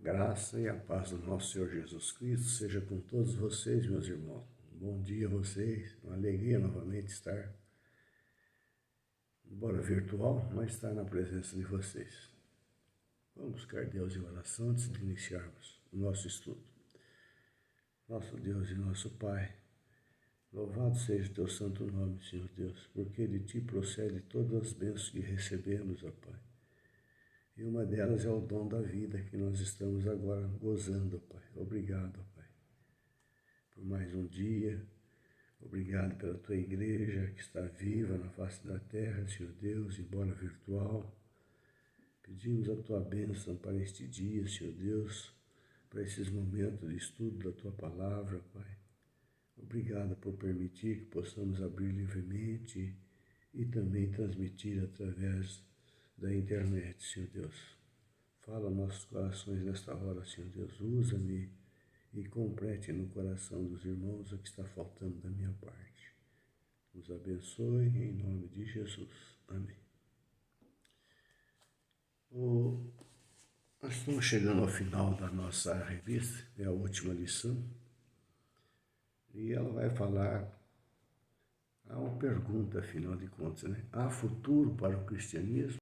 Graça e a paz do nosso Senhor Jesus Cristo seja com todos vocês, meus irmãos. Bom dia a vocês, uma alegria novamente estar, embora virtual, mas estar na presença de vocês. Vamos buscar Deus em oração antes de iniciarmos o nosso estudo. Nosso Deus e nosso Pai, louvado seja o teu santo nome, Senhor Deus, porque de ti procede todas as bênçãos que recebemos, ó Pai. E uma delas é o dom da vida que nós estamos agora gozando, ó Pai. Obrigado, ó Pai, por mais um dia. Obrigado pela tua igreja que está viva na face da terra, Senhor Deus, embora virtual. Pedimos a tua bênção para este dia, Senhor Deus, para esses momentos de estudo da tua palavra, Pai. Obrigado por permitir que possamos abrir livremente e também transmitir através da internet, Senhor Deus. Fala nossos corações nesta hora, Senhor Deus. Usa-me e complete no coração dos irmãos o que está faltando da minha parte. Nos abençoe em nome de Jesus. Amém. Nós estamos chegando ao final da nossa revista, é a última lição, e ela vai falar, há uma pergunta, afinal de contas, né? Há futuro para o cristianismo?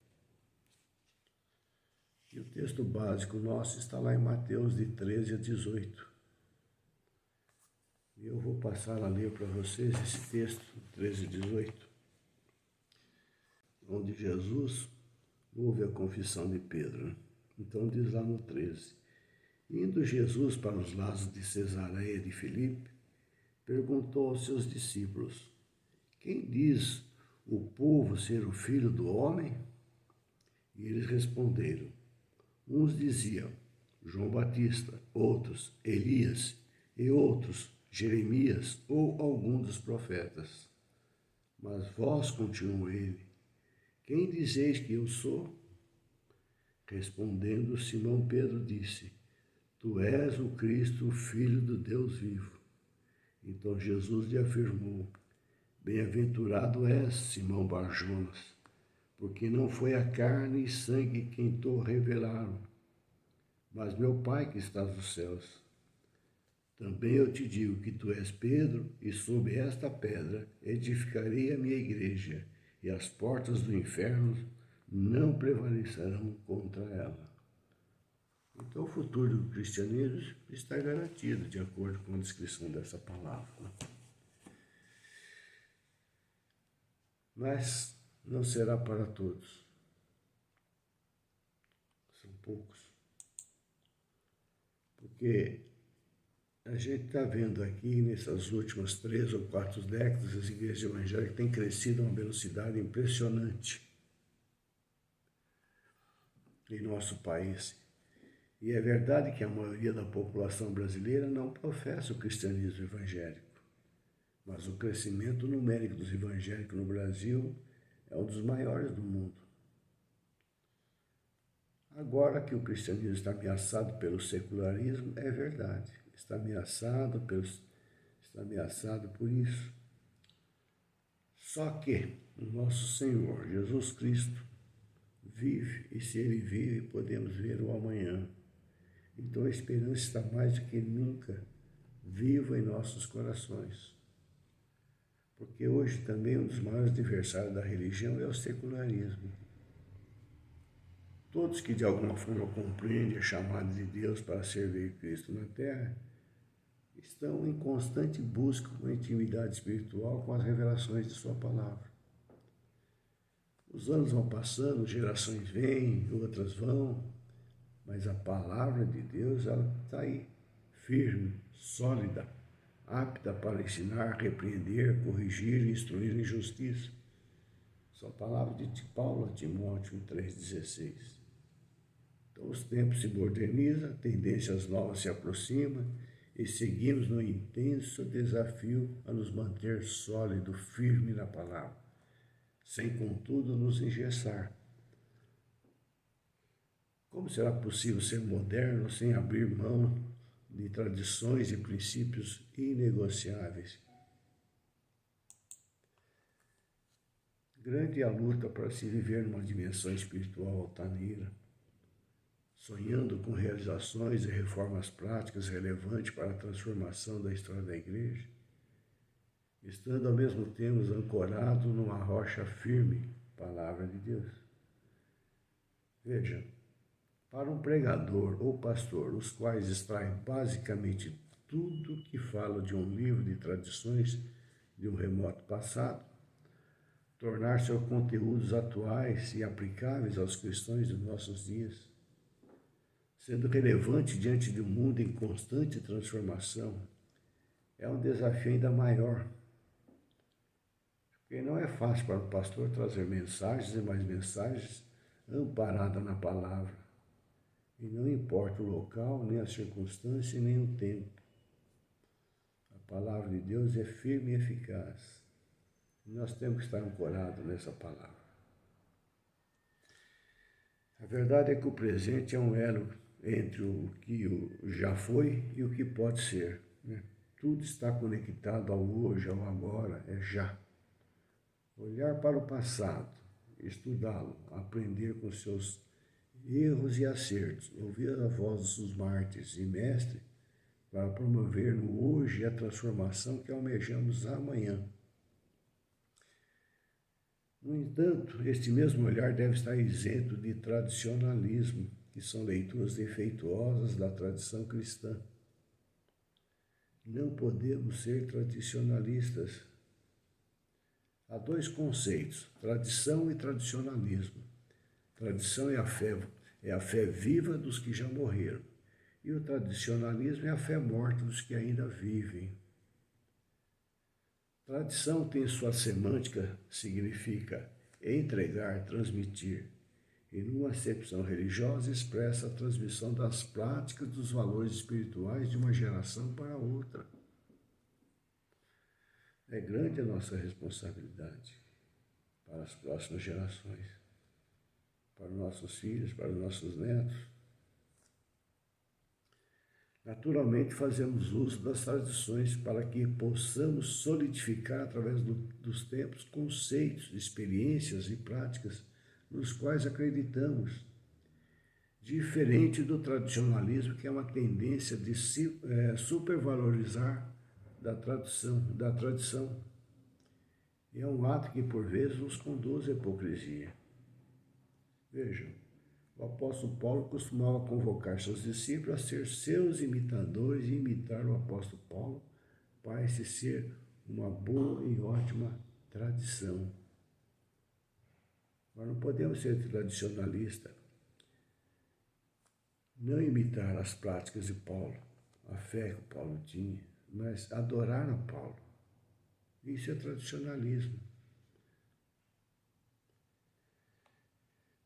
E o texto básico nosso está lá em Mateus de 13 a 18. E eu vou passar a ler para vocês esse texto, 13 a 18, onde Jesus ouve a confissão de Pedro, né? Então diz lá no 13, indo Jesus para os lados de Cesareia de Filipe, perguntou aos seus discípulos, quem diz o povo ser o Filho do Homem? E eles responderam, uns diziam, João Batista, outros, Elias, e outros, Jeremias ou algum dos profetas. Mas vós, continuou ele, quem dizeis que eu sou? Respondendo, Simão Pedro disse, tu és o Cristo, o Filho do Deus vivo. Então Jesus lhe afirmou, bem-aventurado és, Simão Barjonas, porque não foi a carne e sangue quem te revelaram, mas meu Pai que está nos céus. Também eu te digo que tu és Pedro, e sobre esta pedra edificarei a minha igreja, e as portas do inferno não prevalecerão contra ela. Então o futuro do cristianismo está garantido, de acordo com a descrição dessa palavra. Mas não será para todos. São poucos. Porque a gente está vendo aqui, nessas últimas 3 ou 4 décadas, as igrejas evangélicas têm crescido a uma velocidade impressionante em nosso país. E é verdade que a maioria da população brasileira não professa o cristianismo evangélico. Mas o crescimento numérico dos evangélicos no Brasil é um dos maiores do mundo. Agora que o cristianismo está ameaçado pelo secularismo, é verdade. Está ameaçado por isso. Só que o nosso Senhor Jesus Cristo vive, e se Ele vive, podemos ver o amanhã. Então a esperança está mais do que nunca viva em nossos corações. Porque hoje também um dos maiores adversários da religião é o secularismo. Todos que de alguma forma compreendem a chamada de Deus para servir Cristo na terra estão em constante busca por intimidade espiritual com as revelações de sua palavra. Os anos vão passando, gerações vêm, outras vão, mas a palavra de Deus ela está aí, firme, sólida, apta para ensinar, repreender, corrigir e instruir em justiça. São palavras de Paulo a Timóteo 3,16. Então os tempos se modernizam, tendências novas se aproximam e seguimos no intenso desafio a nos manter sólido, firme na palavra, sem contudo nos engessar. Como será possível ser moderno sem abrir mão de tradições e princípios inegociáveis? Grande é a luta para se viver numa dimensão espiritual altaneira, sonhando com realizações e reformas práticas relevantes para a transformação da história da igreja, estando ao mesmo tempo ancorado numa rocha firme, palavra de Deus. Veja, para um pregador ou pastor, os quais extraem basicamente tudo que fala de um livro de tradições de um remoto passado, tornar seus conteúdos atuais e aplicáveis às questões dos nossos dias, sendo relevante diante de um mundo em constante transformação, é um desafio ainda maior. Porque não é fácil para o pastor trazer mensagens e mais mensagens amparadas na palavra. E não importa o local, nem a circunstância, nem o tempo. A palavra de Deus é firme e eficaz. E nós temos que estar ancorados nessa palavra. A verdade é que o presente é um elo entre o que já foi e o que pode ser, né? Tudo está conectado ao hoje, ao agora, é já. Olhar para o passado, estudá-lo, aprender com seus erros e acertos, ouvir a voz dos mártires e mestres para promover no hoje a transformação que almejamos amanhã. No entanto, este mesmo olhar deve estar isento de tradicionalismo, que são leituras defeituosas da tradição cristã. Não podemos ser tradicionalistas. Há dois conceitos, tradição e tradicionalismo. Tradição é a fé viva dos que já morreram, e o tradicionalismo é a fé morta dos que ainda vivem. Tradição tem sua semântica, significa entregar, transmitir, e numa acepção religiosa expressa a transmissão das práticas dos valores espirituais de uma geração para outra. É grande a nossa responsabilidade para as próximas gerações, para os nossos filhos, para os nossos netos. Naturalmente, fazemos uso das tradições para que possamos solidificar, através dos tempos, conceitos, experiências e práticas nos quais acreditamos. Diferente do tradicionalismo, que é uma tendência de supervalorizar da tradição. E é um ato que, por vezes, nos conduz à hipocrisia. Vejam, o apóstolo Paulo costumava convocar seus discípulos a ser seus imitadores e imitar o apóstolo Paulo parece ser uma boa e ótima tradição. Nós não podemos ser tradicionalistas, não imitar as práticas de Paulo, a fé que Paulo tinha, mas adorar a Paulo. Isso é tradicionalismo.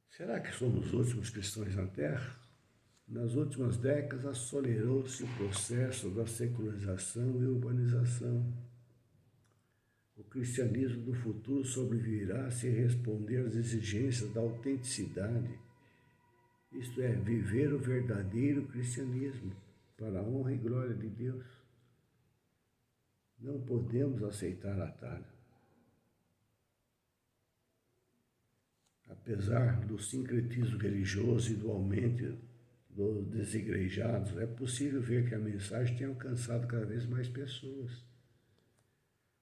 Será que somos os últimos cristãos na Terra? Nas últimas décadas, acelerou-se o processo da secularização e urbanização. O cristianismo do futuro sobreviverá se responder às exigências da autenticidade, isto é, viver o verdadeiro cristianismo, para a honra e glória de Deus. Não podemos aceitar atalho. Apesar do sincretismo religioso e do aumento dos desigrejados, é possível ver que a mensagem tem alcançado cada vez mais pessoas.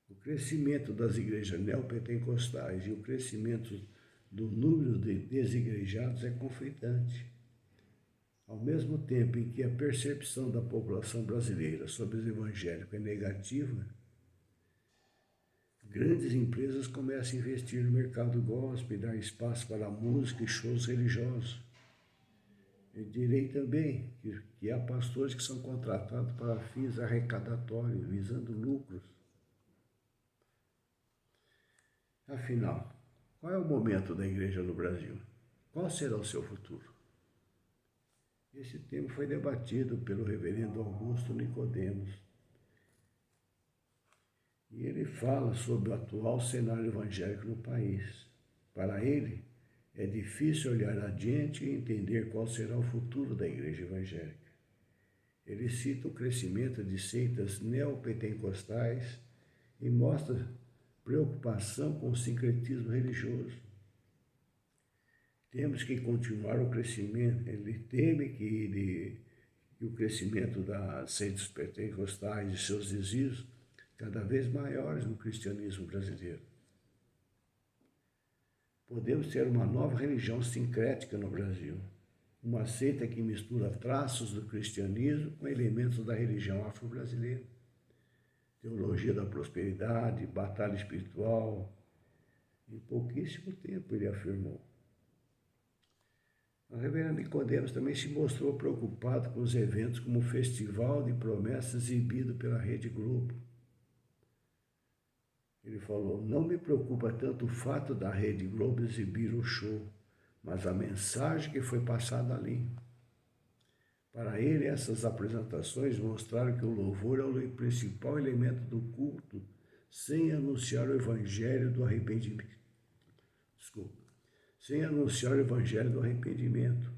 O crescimento das igrejas neopentecostais e o crescimento do número de desigrejados é conflitante. Ao mesmo tempo em que a percepção da população brasileira sobre os evangélicos é negativa, grandes empresas começam a investir no mercado gospel e dar espaço para a música e shows religiosos. Eu direi também que há pastores que são contratados para fins arrecadatórios, visando lucros. Afinal, qual é o momento da igreja no Brasil? Qual será o seu futuro? Esse tema foi debatido pelo reverendo Augusto Nicodemos. E ele fala sobre o atual cenário evangélico no país. Para ele, é difícil olhar adiante e entender qual será o futuro da igreja evangélica. Ele cita o crescimento de seitas neopentecostais e mostra preocupação com o sincretismo religioso. Temos que continuar o crescimento. Ele teme que o crescimento das seitas pentecostais e seus desvios cada vez maiores no cristianismo brasileiro. Podemos ter uma nova religião sincrética no Brasil, uma seita que mistura traços do cristianismo com elementos da religião afro-brasileira. Teologia da prosperidade, batalha espiritual. Em pouquíssimo tempo, ele afirmou. O reverendo Nicodemos também se mostrou preocupado com os eventos como o Festival de Promessas exibido pela Rede Globo. Ele falou, não me preocupa tanto o fato da Rede Globo exibir o show, mas a mensagem que foi passada ali. Para ele, essas apresentações mostraram que o louvor é o principal elemento do culto, sem anunciar o evangelho do arrependimento. Sem anunciar o evangelho do arrependimento.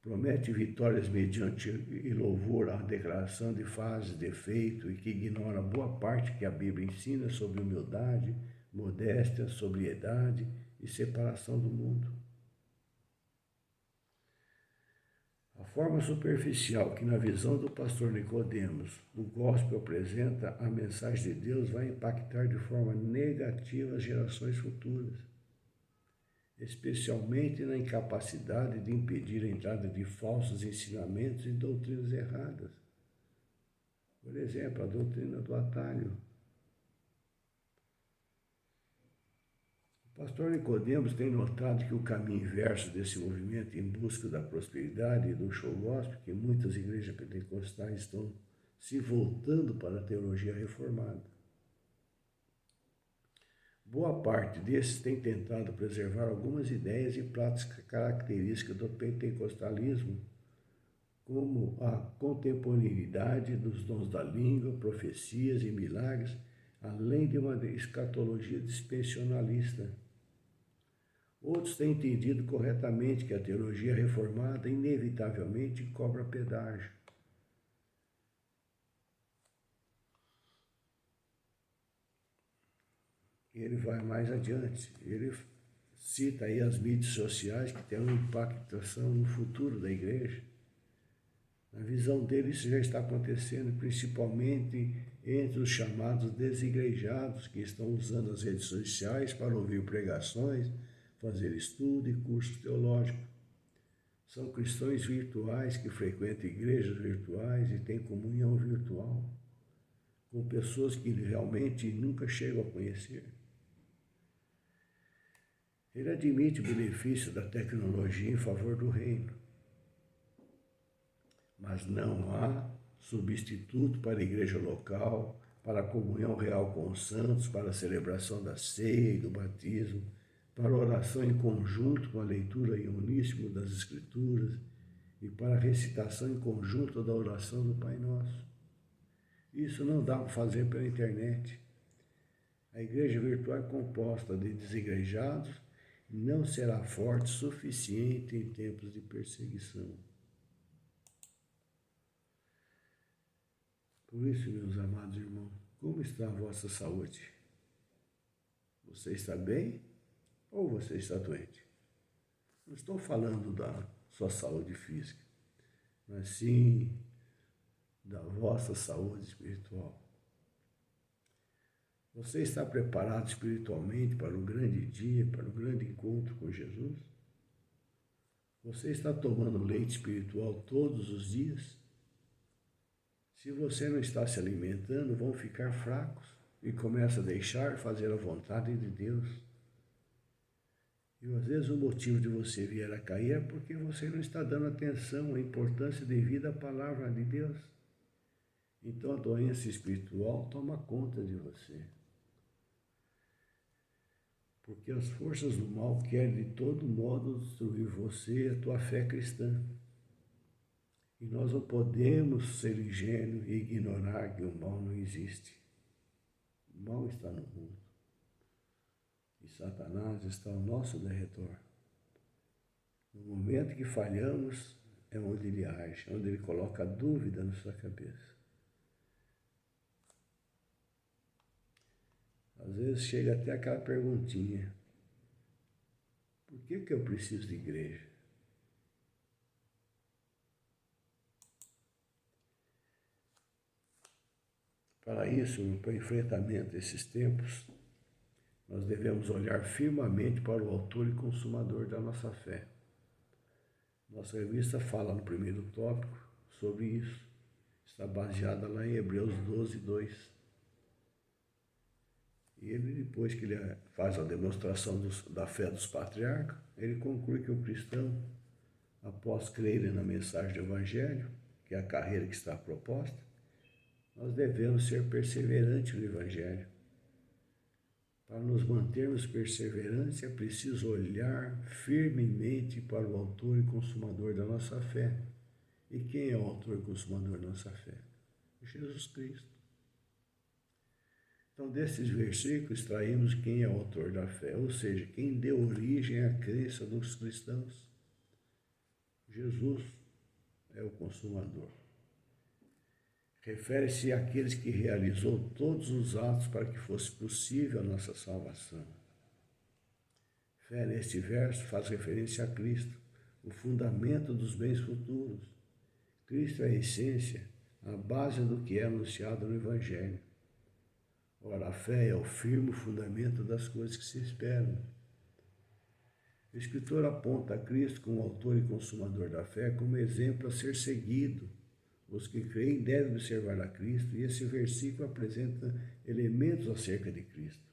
Promete vitórias mediante e louvor à declaração de fases, defeito e que ignora boa parte que a Bíblia ensina sobre humildade, modéstia, sobriedade e separação do mundo. A forma superficial que, na visão do pastor Nicodemos, o gospel apresenta a mensagem de Deus vai impactar de forma negativa as gerações futuras, especialmente na incapacidade de impedir a entrada de falsos ensinamentos e doutrinas erradas. Por exemplo, a doutrina do atalho. O pastor Nicodemos tem notado que o caminho inverso desse movimento em busca da prosperidade e do show gospel, que muitas igrejas pentecostais estão se voltando para a teologia reformada. Boa parte desses tem tentado preservar algumas ideias e práticas características do pentecostalismo, como a contemporaneidade dos dons da língua, profecias e milagres, além de uma escatologia dispensacionalista. Outros têm entendido corretamente que a teologia reformada inevitavelmente cobra pedágio. Ele vai mais adiante, ele cita aí as mídias sociais que têm uma impactação no futuro da igreja. Na visão dele, isso já está acontecendo, principalmente entre os chamados desigrejados que estão usando as redes sociais para ouvir pregações, fazer estudo e cursos teológicos. São cristãos virtuais que frequentam igrejas virtuais e têm comunhão virtual com pessoas que realmente nunca chegam a conhecer. Ele admite o benefício da tecnologia em favor do reino, mas não há substituto para a igreja local, para a comunhão real com os santos, para a celebração da ceia e do batismo, para a oração em conjunto com a leitura em uníssono das Escrituras e para a recitação em conjunto da oração do Pai Nosso. Isso não dá para fazer pela internet. A igreja virtual é composta de desigrejados e não será forte o suficiente em tempos de perseguição. Por isso, meus amados irmãos, como está a vossa saúde? Você está bem ou você está doente? Não estou falando da sua saúde física, mas sim da vossa saúde espiritual. Você está preparado espiritualmente para o grande dia, para o grande encontro com Jesus? Você está tomando leite espiritual todos os dias? Se você não está se alimentando, vão ficar fracos e começa a deixar fazer a vontade de Deus. E às vezes o motivo de você vir a cair é porque você não está dando atenção à importância devida à palavra de Deus. Então a doença espiritual toma conta de você. Porque as forças do mal querem de todo modo destruir você e a tua fé cristã. E nós não podemos ser ingênuos e ignorar que o mal não existe. O mal está no mundo. E Satanás está ao nosso derredor. No momento que falhamos, é onde ele age, onde ele coloca dúvida na sua cabeça. Às vezes chega até aquela perguntinha: Por que eu preciso de igreja? Para isso, para o enfrentamento desses tempos, nós devemos olhar firmemente para o autor e consumador da nossa fé. Nossa revista fala no primeiro tópico sobre isso. Está baseada lá em Hebreus 12, 2. E ele, depois que ele faz a demonstração da fé dos patriarcas, ele conclui que o cristão, após crer na mensagem do Evangelho, que é a carreira que está proposta, nós devemos ser perseverantes no Evangelho. Para nos mantermos perseverantes, é preciso olhar firmemente para o autor e consumador da nossa fé. E quem é o autor e consumador da nossa fé? Jesus Cristo. Então, desses versículos, extraímos quem é o autor da fé, ou seja, quem deu origem à crença dos cristãos. Jesus é o consumador. Refere-se àqueles que realizou todos os atos para que fosse possível a nossa salvação. Fé, neste verso, faz referência a Cristo, o fundamento dos bens futuros. Cristo é a essência, a base do que é anunciado no Evangelho. Ora, a fé é o firme fundamento das coisas que se esperam. O escritor aponta a Cristo como autor e consumador da fé como exemplo a ser seguido. Os que creem devem observar a Cristo, e esse versículo apresenta elementos acerca de Cristo.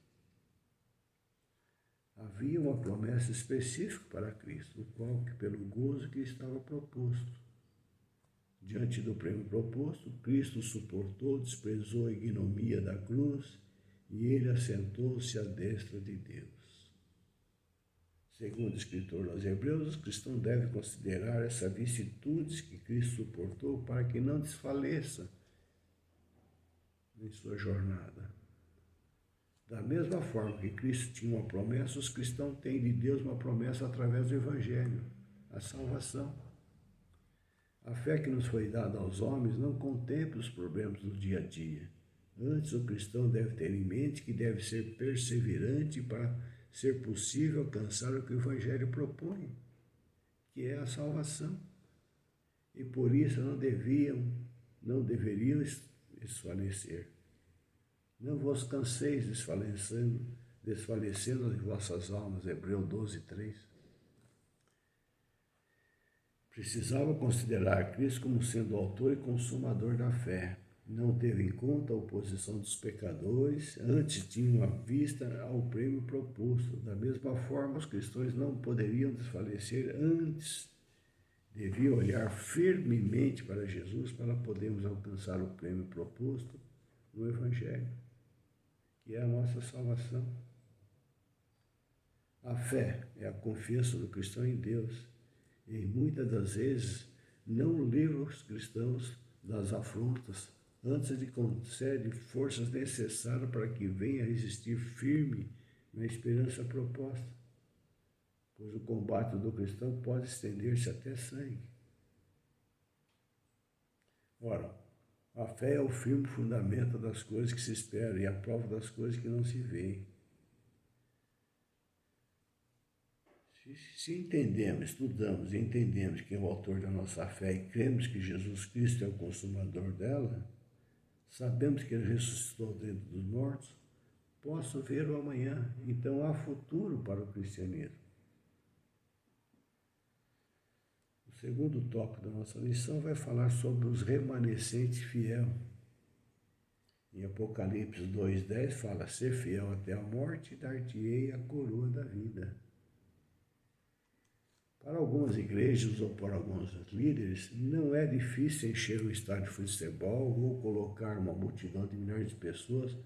Havia uma promessa específica para Cristo, o qual, pelo gozo que estava proposto. Diante do prêmio proposto, Cristo suportou, desprezou a ignomia da cruz, e ele assentou-se à destra de Deus. Segundo o escritor aos Hebreus, os cristãos devem considerar essas vicissitudes que Cristo suportou para que não desfaleça em sua jornada. Da mesma forma que Cristo tinha uma promessa, os cristãos têm de Deus uma promessa através do Evangelho, a salvação. A fé que nos foi dada aos homens não contempla os problemas do dia a dia. Antes, o cristão deve ter em mente que deve ser perseverante para ser possível alcançar o que o Evangelho propõe, que é a salvação. E por isso não deveriam desfalecer. Não vos canseis desfalecendo as vossas almas, Hebreus 12, 3. Precisava considerar Cristo como sendo o autor e consumador da fé. Não teve em conta a oposição dos pecadores, antes tinham à vista ao prêmio proposto. Da mesma forma, os cristãos não poderiam desfalecer, antes deviam olhar firmemente para Jesus para podermos alcançar o prêmio proposto no Evangelho, que é a nossa salvação. A fé é a confiança do cristão em Deus, e muitas das vezes não livra os cristãos das afrontas, antes de concede forças necessárias para que venha a resistir firme na esperança proposta, pois o combate do cristão pode estender-se até sangue. Ora, a fé é o firme fundamento das coisas que se esperam e a prova das coisas que não se veem. Se entendemos, estudamos e entendemos quem é o autor da nossa fé e cremos que Jesus Cristo é o consumador dela, sabemos que ele ressuscitou dentre dos mortos, posso ver o amanhã. Então há futuro para o cristianismo. O segundo tópico da nossa lição vai falar sobre os remanescentes fiéis. Em Apocalipse 2,10 fala: ser fiel até a morte, dar-te-ei a coroa da vida. Para algumas igrejas ou para alguns líderes, não é difícil encher um estádio de futebol ou colocar uma multidão de milhares de pessoas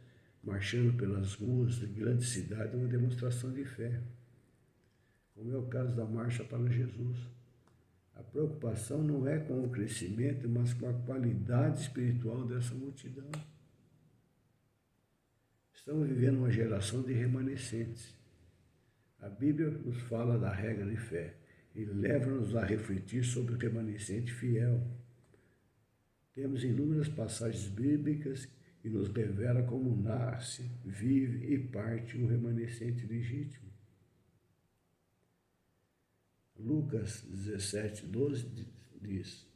marchando pelas ruas de grandes cidades, uma demonstração de fé, como é o caso da Marcha para Jesus. A preocupação não é com o crescimento, mas com a qualidade espiritual dessa multidão. Estamos vivendo uma geração de remanescentes. A Bíblia nos fala da regra de fé e leva-nos a refletir sobre o remanescente fiel. Temos inúmeras passagens bíblicas que nos revela como nasce, vive e parte o remanescente legítimo. Lucas 17:12 diz: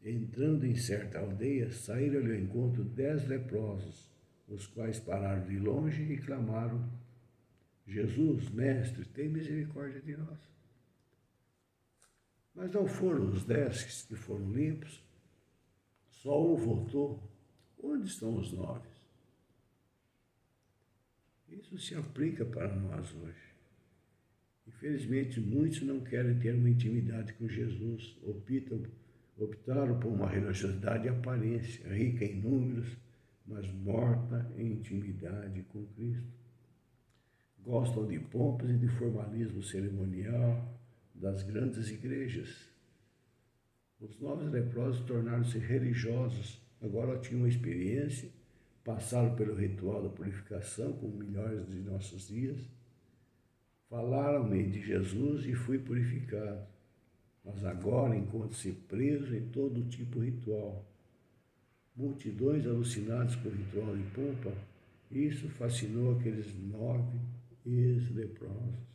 entrando em certa aldeia, saíram-lhe ao encontro 10 leprosos, os quais pararam de longe e clamaram: Jesus, mestre, tem misericórdia de nós. Mas não foram os 10 que foram limpos, só um voltou. Onde estão os 9? Isso se aplica para nós hoje. Infelizmente, muitos não querem ter uma intimidade com Jesus, optaram por uma religiosidade de aparência, rica em números, mas morta em intimidade com Cristo. Gostam de pompas e de formalismo cerimonial das grandes igrejas. Os 9 leprosos tornaram-se religiosos, agora tinham uma experiência, passaram pelo ritual da purificação, como milhares de nossos dias, falaram-me de Jesus e fui purificado, mas agora encontro-se preso em todo tipo de ritual. Multidões alucinadas com o ritual de pompa, isso fascinou aqueles 9 ex-leprosos.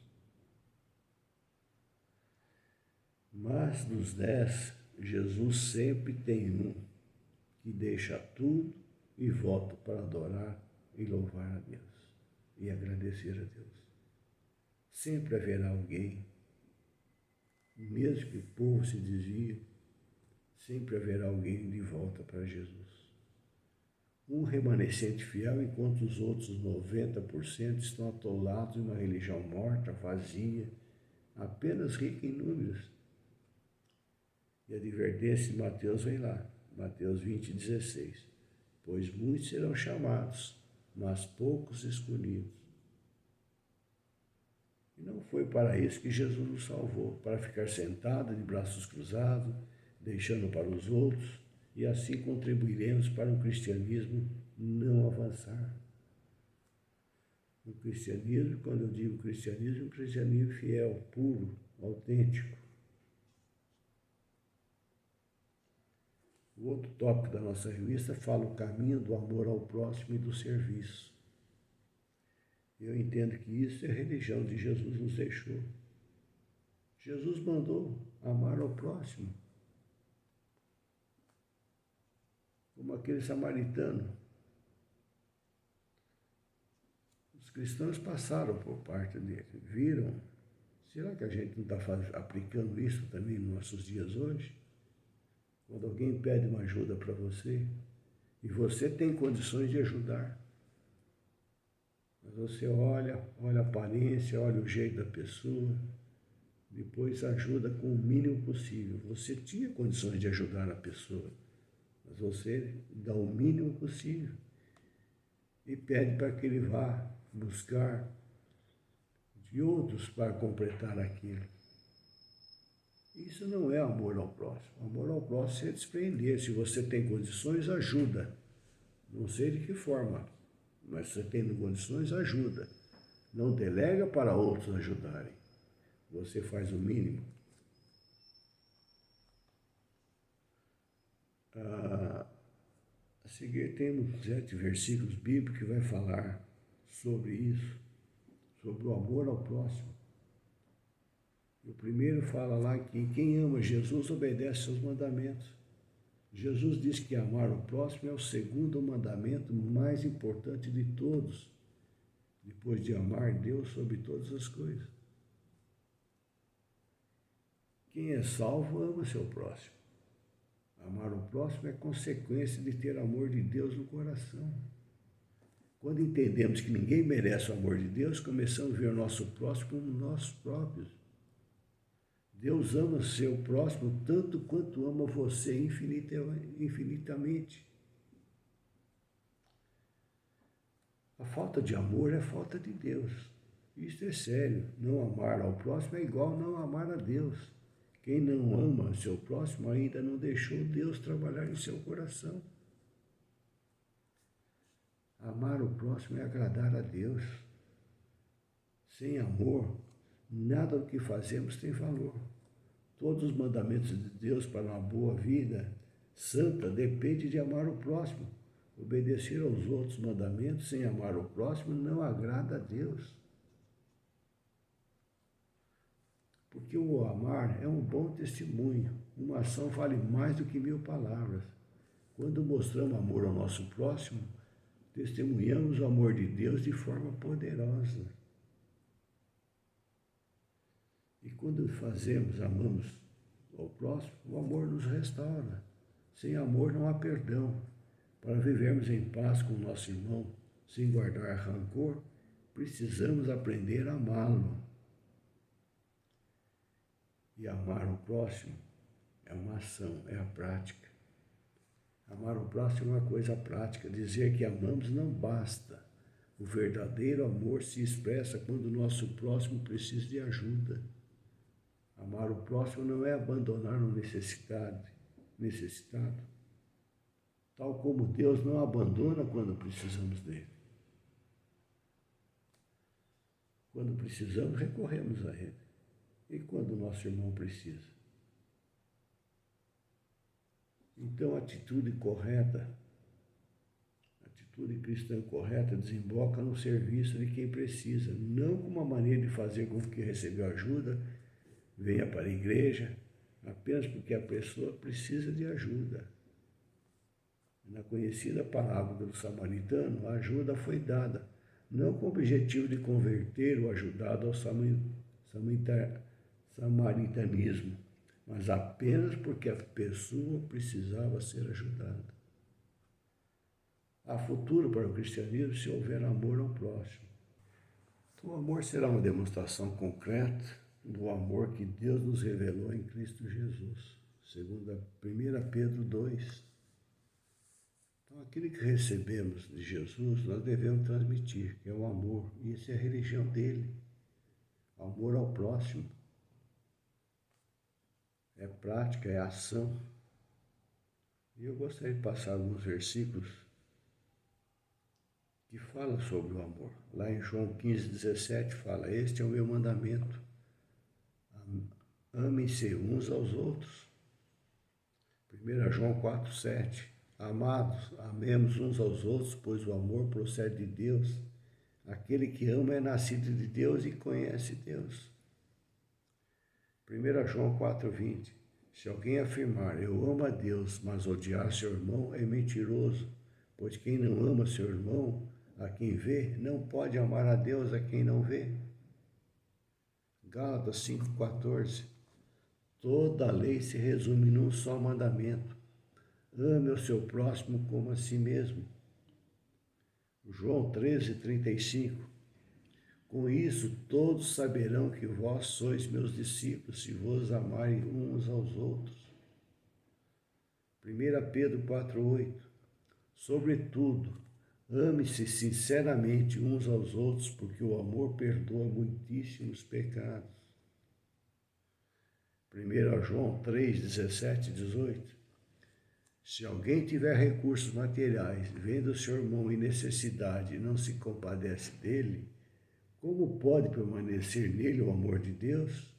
Mas dos 10, Jesus sempre tem um que deixa tudo e volta para adorar e louvar a Deus e agradecer a Deus. Sempre haverá alguém, mesmo que o povo se desvie, sempre haverá alguém de volta para Jesus. Um remanescente fiel, enquanto os outros 90% estão atolados em uma religião morta, vazia, apenas rica em números. E a advertência de Mateus vem lá, Mateus 20:16. Pois muitos serão chamados, mas poucos escolhidos. E não foi para isso que Jesus nos salvou, para ficar sentado de braços cruzados, deixando para os outros, e assim contribuiremos para um cristianismo não avançar. Um cristianismo, quando eu digo cristianismo, um cristianismo fiel, puro, autêntico. O outro tópico da nossa revista fala o caminho do amor ao próximo e do serviço. Eu entendo que isso é a religião que Jesus nos deixou. Jesus mandou amar ao próximo, como aquele samaritano. Os cristãos passaram por parte dele, viram. Será que a gente não está aplicando isso também nos nossos dias hoje? Quando alguém pede uma ajuda para você, e você tem condições de ajudar, mas você olha a aparência, olha o jeito da pessoa, depois ajuda com o mínimo possível. Você tinha condições de ajudar a pessoa, mas você dá o mínimo possível e pede para que ele vá buscar de outros para completar aquilo. Isso não é amor ao próximo. Amor ao próximo é desprender. Se você tem condições, ajuda. Não sei de que forma, mas se você tem condições, ajuda. Não delega para outros ajudarem. Você faz o mínimo. A seguir temos 7 versículos bíblicos que vai falar sobre isso, sobre o amor ao próximo. O primeiro fala lá que quem ama Jesus obedece aos mandamentos. Jesus diz que amar o próximo é o segundo mandamento mais importante de todos, depois de amar Deus sobre todas as coisas. Quem é salvo ama seu próximo. Amar o próximo é consequência de ter amor de Deus no coração. Quando entendemos que ninguém merece o amor de Deus, começamos a ver o nosso próximo como nós próprios. Deus ama seu próximo tanto quanto ama você infinitamente. A falta de amor é falta de Deus. Isso é sério. Não amar ao próximo é igual não amar a Deus. Quem não ama seu próximo ainda não deixou Deus trabalhar em seu coração. Amar o próximo é agradar a Deus. Sem amor, nada do que fazemos tem valor. Todos os mandamentos de Deus para uma boa vida santa dependem de amar o próximo. Obedecer aos outros mandamentos sem amar o próximo não agrada a Deus. Porque o amar é um bom testemunho. Uma ação vale mais do que 1000 palavras. Quando mostramos amor ao nosso próximo, testemunhamos o amor de Deus de forma poderosa. E quando amamos ao próximo, o amor nos restaura. Sem amor não há perdão. Para vivermos em paz com o nosso irmão, sem guardar rancor, precisamos aprender a amá-lo. E amar o próximo é uma ação, é a prática. Amar o próximo é uma coisa prática. Dizer que amamos não basta. O verdadeiro amor se expressa quando o nosso próximo precisa de ajuda. Amar o próximo não é abandonar o necessitado, tal como Deus não abandona quando precisamos dele. Quando precisamos, recorremos a ele. E quando o nosso irmão precisa? Então, a atitude cristã correta desemboca no serviço de quem precisa, não como uma maneira de fazer com que recebeu ajuda venha para a igreja, apenas porque a pessoa precisa de ajuda. Na conhecida parábola do samaritano, a ajuda foi dada, não com o objetivo de converter o ajudado ao samaritanismo, mas apenas porque a pessoa precisava ser ajudada. Há futuro para o cristianismo se houver amor ao próximo. O amor será uma demonstração concreta do amor que Deus nos revelou em Cristo Jesus, segundo 1 Pedro 2. Então, aquilo que recebemos de Jesus, nós devemos transmitir, que é o amor, e isso é a religião dele, amor ao próximo. É prática, é ação. E eu gostaria de passar alguns versículos que falam sobre o amor. Lá em João 15:17 fala: este é o meu mandamento, amem-se uns aos outros. 1 João 4:7, amados, amemos uns aos outros, pois o amor procede de Deus. Aquele que ama é nascido de Deus e conhece Deus. 1 João 4:20, se alguém afirmar, eu amo a Deus, mas odiar seu irmão, é mentiroso, pois quem não ama seu irmão, a quem vê, não pode amar a Deus a quem não vê. Gálatas 5:14, toda a lei se resume num só mandamento, ame o seu próximo como a si mesmo. João 13:35, com isso todos saberão que vós sois meus discípulos, se vos amarem uns aos outros. 1 Pedro 4:8, sobretudo, ame-se sinceramente uns aos outros, porque o amor perdoa muitíssimos pecados. 1 João 3:17 e 18, se alguém tiver recursos materiais, vendo seu irmão em necessidade e não se compadece dele, como pode permanecer nele o amor de Deus?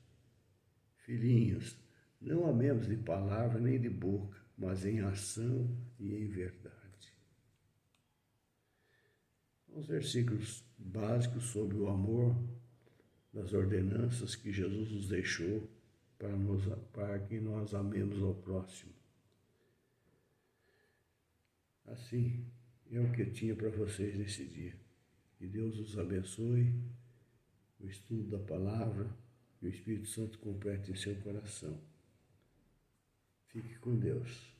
Filhinhos, não amemos de palavra nem de boca, mas em ação e em verdade. Os versículos básicos sobre o amor, das ordenanças que Jesus nos deixou para que nós amemos ao próximo. Assim, é o que eu tinha para vocês nesse dia. Que Deus os abençoe, o estudo da palavra, e o Espírito Santo complete em seu coração. Fique com Deus.